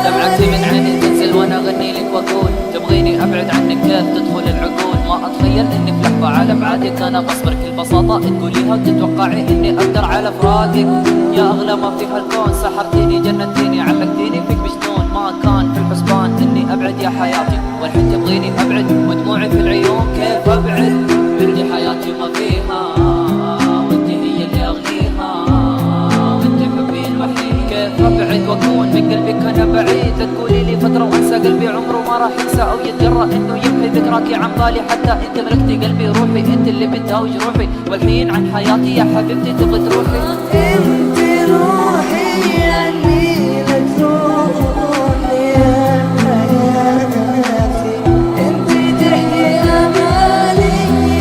دمعتي من عيني تنزل وانا اغني لك واقول تبغيني ابعد عنك كيف تدخل العقول. ما اتخيل اني في لحظة على بعادك انا بصبر كل بساطة تقوليها وتتوقعي اني اقدر على فراقك. يا اغلى ما في هالكون سحرتيني جننتيني علقتيني فيك بشلون ما كان في الحسبان اني ابعد يا حياتي. والحين تبغيني ابعد ودموعي في العيون كيف ابعد. انتي حياتي ما فيها وانتي هي اللي اغنيها وانتي حبي الوحيد. كيف ابعد واكون من قلبك انا بعيد. تقولي لي فترة وانسى قلبي عمره ما راح ينسى او يتجرأ انه يمحي ذكراكي عن بالي. حتى انت ملكتي قلبي روحي انت اللي بتهاوج روحي. والحين عن حياتي يا حبيبتي تبغي تروحي. انت روحي يعني لك روحي يا حياتي. انت تحيي امالي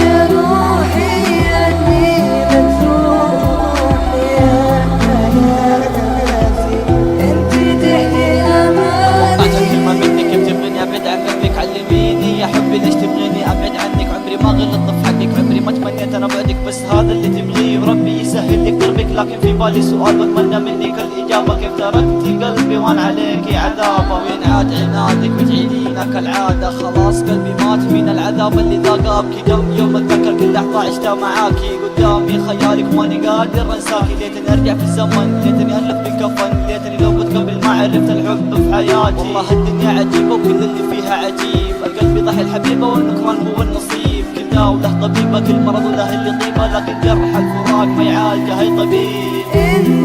يا روحي يعني لك روحي يا حياتي. انت تحيي امالي. اجل كلمة منك بتبغيني ابعد عن قلبك علميني يا حبي ليش تبغيني ابعد عنك. عمري ما غلطت في حقك عمري ما تمنيت انا بعدك بس هذا اللي تبغيه وربي يسهل لك دربك. لكن في بالي سؤال بتمنى منك الاجابة كيف تركتي قلبي وان عليكي عذابه. وينعاد عنادك بتعيدينا كالعادة خلاص قلبي مات من العذاب اللي ذاقه. ابكي دم يوم اتذكر كل لحظة عشتها معاكي قدامي خيالك ماني قادر انساكي. ليتني ارجع في الزمن ليتني الف بكفن ليتني لو كنت قبل ما عرفت الحب في حياتي. والله الدنيا عجيبة وكل اللي فيها عجيب. القلب يضحي الحبيبة والنكران هو النصيب. كل داء وله طبيبة كل مرض وله اللي طيبة. لكن جرح الفراق ما يعالجه اي طبيب.